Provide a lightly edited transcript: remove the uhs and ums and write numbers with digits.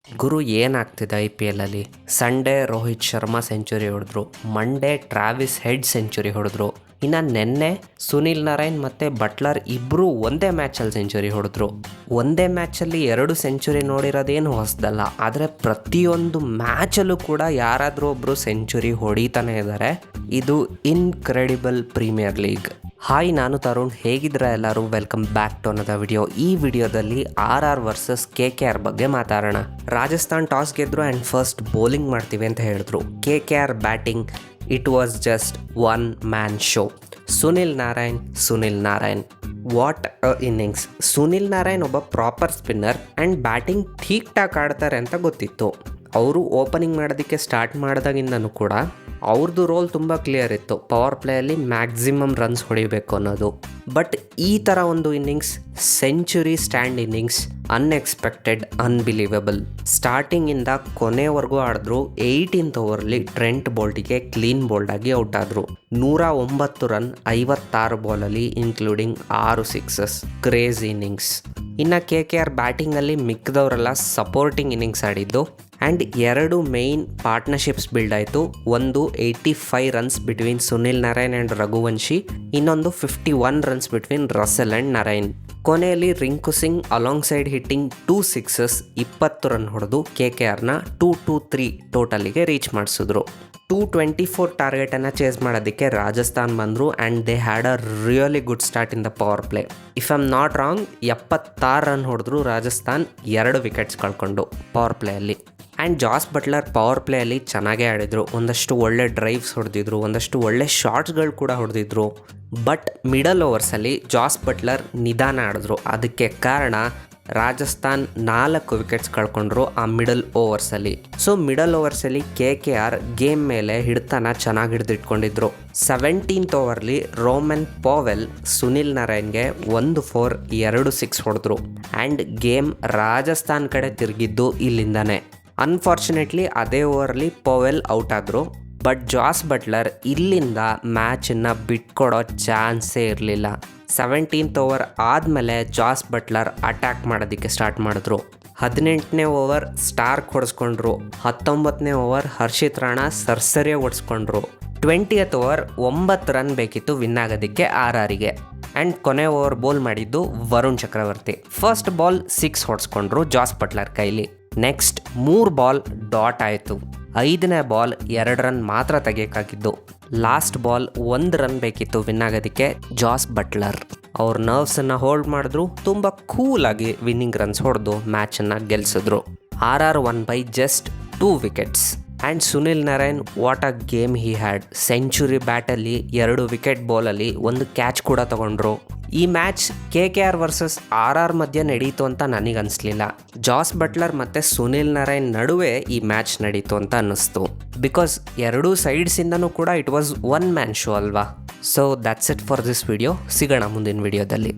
ಗುರು ಏನಾಗ್ತಿದೆ IPL ಅಲ್ಲಿ? Sunday Rohit Sharma century ಹೊಡೆದ್ರು, ಮಂಡೇ ಟ್ರಾವಿಸ್ ಹೆಡ್ ಸೆಂಚುರಿ ಹೊಡೆದ್ರು, ಇನ್ನು ನೆನ್ನೆ ಸುನಿಲ್ ನಾರಾಯಣ್ ಮತ್ತು ಬಟ್ಲರ್ ಇಬ್ಬರು ಒಂದೇ ಮ್ಯಾಚಲ್ಲಿ ಸೆಂಚುರಿ ಹೊಡೆದ್ರು. ಒಂದೇ ಮ್ಯಾಚಲ್ಲಿ 2 ಸೆಂಚುರಿ ನೋಡಿರೋದೇನು ಹೊಸದಲ್ಲ, ಆದರೆ ಪ್ರತಿಯೊಂದು ಮ್ಯಾಚಲ್ಲೂ ಕೂಡ ಯಾರಾದರೂ ಒಬ್ಬರು ಸೆಂಚುರಿ ಹೊಡಿತಾನೆ ಇದ್ದಾರೆ. ಇದು ಇನ್ಕ್ರೆಡಿಬಲ್ ಪ್ರೀಮಿಯರ್ ಲೀಗ್. ಹಾಯ್, ನಾನು ತರುಣ್. ಹೇಗಿದ್ರೆ ಎಲ್ಲರೂ? Welcome back to another video. ಈ ವಿಡಿಯೋದಲ್ಲಿ RR ವರ್ಸಸ್ KKR ಬಗ್ಗೆ ಮಾತಾಡೋಣ. ರಾಜಸ್ಥಾನ್ ಟಾಸ್ ಗೆದ್ರು ಆ್ಯಂಡ್ ಫಸ್ಟ್ ಬೌಲಿಂಗ್ ಮಾಡ್ತೀವಿ ಅಂತ ಹೇಳಿದ್ರು. KKR batting, it was just one man show. Sunil Narayan what a innings. Sunil Narayan ಒಬ್ಬ ಪ್ರಾಪರ್ ಸ್ಪಿನ್ನರ್ ಆ್ಯಂಡ್ ಬ್ಯಾಟಿಂಗ್ ಠೀಕ್ ಠಾಕ್ ಆಡ್ತಾರೆ ಅಂತ ಗೊತ್ತಿತ್ತು. ಅವರು ಓಪನಿಂಗ್ ಮಾಡೋದಕ್ಕೆ ಸ್ಟಾರ್ಟ್ ಮಾಡಿದಾಗಿಂದನೂ ಕೂಡ ಅವ್ರದ್ದು ರೋಲ್ ತುಂಬ ಕ್ಲಿಯರ್ ಇತ್ತು, ಪವರ್ ಪ್ಲೇಯಲ್ಲಿ ಮ್ಯಾಕ್ಸಿಮಮ್ ರನ್ಸ್ ಹೊಡಿಬೇಕು ಅನ್ನೋದು. ಬಟ್ ಈ ಥರ ಒಂದು innings, century stand innings, unexpected, unbelievable. ಸ್ಟಾರ್ಟಿಂಗಿಂದ ಕೊನೆವರೆಗೂ ಆಡಿದ್ರು. 18th ಓವರ್ಲಿ ಟ್ರೆಂಟ್ ಬೋಲ್ಟಿಗೆ ಕ್ಲೀನ್ ಬೋಲ್ಡ್ ಆಗಿ ಔಟ್ ಆದರು. 109 ರನ್ 56 ಬಾಲಲ್ಲಿ, ಇನ್ಕ್ಲೂಡಿಂಗ್ 6 ಸಿಕ್ಸಸ್. Crazy innings. ಇನ್ನು KKR ಬ್ಯಾಟಿಂಗಲ್ಲಿ ಮಿಕ್ಕಿದವರೆಲ್ಲ ಸಪೋರ್ಟಿಂಗ್ ಇನ್ನಿಂಗ್ಸ್ ಆಡಿದ್ದು ಆ್ಯಂಡ್ 2 ಮೇಯ್ನ್ ಪಾರ್ಟ್ನರ್ಶಿಪ್ಸ್ ಬಿಲ್ಡ್ ಆಯಿತು. ಒಂದು 85 runs between Sunil Narayan and Raghuvanshi, ಇನ್ನೊಂದು 51 runs between Russell and Narayan. ಕೊನೆಯಲ್ಲಿ Rinku Singh alongside hitting 2 sixes 20 run ಹೊಡೆದು KKRನ 2-3 ಟೋಟಲಿಗೆ ರೀಚ್ ಮಾಡಿಸಿದ್ರು. 224 ಟಾರ್ಗೆಟನ್ನು ಚೇಸ್ ಮಾಡೋದಕ್ಕೆ ರಾಜಸ್ಥಾನ್ ಬಂದರು and they had a really good start in the power play. If I am not wrong, 76 run ಹೊಡೆದ್ರು Rajasthan, 2 wickets ಕಳ್ಕೊಂಡು power ಪ್ಲೇಯಲ್ಲಿ. And Jos Buttler power ಪ್ಲೇಯಲ್ಲಿ ಚೆನ್ನಾಗೇ ಆಡಿದರು. ಒಂದಷ್ಟು ಒಳ್ಳೆ ಡ್ರೈವ್ಸ್ ಹೊಡೆದಿದ್ರು, ಒಂದಷ್ಟು ಒಳ್ಳೆ ಶಾಟ್ಸ್ಗಳು ಕೂಡ ಹೊಡೆದಿದ್ರು. ಬಟ್ ಮಿಡಲ್ ಓವರ್ಸಲ್ಲಿ ಜಾಸ್ ಬಟ್ಲರ್ ನಿಧಾನ ಆಡಿದ್ರು. ಅದಕ್ಕೆ ಕಾರಣ ರಾಜಸ್ಥಾನ್ 4 ವಿಕೆಟ್ಸ್ ಕಳ್ಕೊಂಡ್ರು ಆ ಮಿಡಲ್ ಓವರ್ಸಲ್ಲಿ. ಸೊ ಮಿಡಲ್ ಓವರ್ಸಲ್ಲಿ KKR ಗೇಮ್ ಮೇಲೆ ಹಿಡ್ತಾನ ಚೆನ್ನಾಗಿ ಹಿಡಿದಿಟ್ಕೊಂಡಿದ್ರು. 17th ಓವರ್ಲಿ ರೋಮನ್ ಪೋವೆಲ್ ಸುನಿಲ್ ನಾರಾಯಣ್ಗೆ 1 4 2 6 ಹೊಡೆದ್ರು. ಆ್ಯಂಡ್ ಗೇಮ್ ರಾಜಸ್ಥಾನ್ ಕಡೆ ತಿರುಗಿದ್ದು ಇಲ್ಲಿಂದಾನೆ. ಅನ್ಫಾರ್ಚುನೇಟ್ಲಿ ಅದೇ ಓವರ್ಲಿ ಪೋವೆಲ್ ಔಟ್ ಆದರು. ಬಟ್ ಜಾಸ್ ಬಟ್ಲರ್ ಇಲ್ಲಿಂದ ಮ್ಯಾಚನ್ನು ಬಿಟ್ಕೊಡೋ ಚಾನ್ಸೇ ಇರಲಿಲ್ಲ. 17th ಓವರ್ ಆದಮೇಲೆ ಜಾಸ್ ಬಟ್ಲರ್ ಅಟ್ಯಾಕ್ ಮಾಡೋದಕ್ಕೆ ಸ್ಟಾರ್ಟ್ ಮಾಡಿದ್ರು. 18ನೇ ಓವರ್ ಸ್ಟಾರ್ಕ್ ಹೊಡೆಸ್ಕೊಂಡ್ರು. 19ನೇ ಓವರ್ ಹರ್ಷಿತ್ ರಾಣಾ ಸರ್ಸರಿಯಾಗಿ ಹೊಡೆಸ್ಕೊಂಡ್ರು. 20th ಓವರ್ 9 ರನ್ ಬೇಕಿತ್ತು ವಿನ್ ಆಗೋದಕ್ಕೆ RRಗೆ. ಆ್ಯಂಡ್ ಕೊನೆ ಓವರ್ ಬೌಲ್ ಮಾಡಿದ್ದು ವರುಣ್ ಚಕ್ರವರ್ತಿ. ಫಸ್ಟ್ ಬಾಲ್ 6 ಹೊಡೆಸ್ಕೊಂಡ್ರು ಜಾಸ್ ಬಟ್ಲರ್ ಕೈಲಿ. ನೆಕ್ಸ್ಟ್ 3 ಬಾಲ್ ಡಾಟ್ ಆಯಿತು. 5ನೇ ಬಾಲ್ 2 ರನ್ ಮಾತ್ರ ತೆಗಿಯೋಕ್ಕಾಗಿದ್ದು. ಲಾಸ್ಟ್ ಬಾಲ್ 1 ರನ್ ಬೇಕಿತ್ತು ವಿನ್ ಆಗೋದಕ್ಕೆ. ಜಾಸ್ ಬಟ್ಲರ್ ಅವ್ರ ನರ್ವ್ಸನ್ನು ಹೋಲ್ಡ್ ಮಾಡಿದ್ರು, ತುಂಬ ಕೂಲಾಗಿ ವಿನ್ನಿಂಗ್ ರನ್ಸ್ ಹೊಡೆದು ಮ್ಯಾಚನ್ನು ಗೆಲ್ಲಿಸಿದ್ರು. RR won by just 2 ವಿಕೆಟ್ಸ್. And Sunil Narayan, what a game he had. Century ಬ್ಯಾಟಲ್ಲಿ 2 ವಿಕೆಟ್ ಬಾಲಲ್ಲಿ 1 ಕ್ಯಾಚ್ ಕೂಡ ತಗೊಂಡ್ರು. ಈ ಮ್ಯಾಚ್ KKR ವರ್ಸಸ್ RR ಮಧ್ಯೆ ನಡೀತು ಅಂತ ನನಗನ್ನಿಸ್ಲಿಲ್ಲ. ಜಾಸ್ ಬಟ್ಲರ್ ಮತ್ತು ಸುನಿಲ್ ನಾರಾಯಣ್ ನಡುವೆ ಈ ಮ್ಯಾಚ್ ನಡೀತು ಅಂತ ಅನ್ನಿಸ್ತು. ಬಿಕಾಸ್ 2 ಸೈಡ್ಸಿಂದನೂ ಕೂಡ it was one man show ಅಲ್ವಾ. So that's it for this video. ಸಿಗೋಣ ಮುಂದಿನ ವಿಡಿಯೋದಲ್ಲಿ.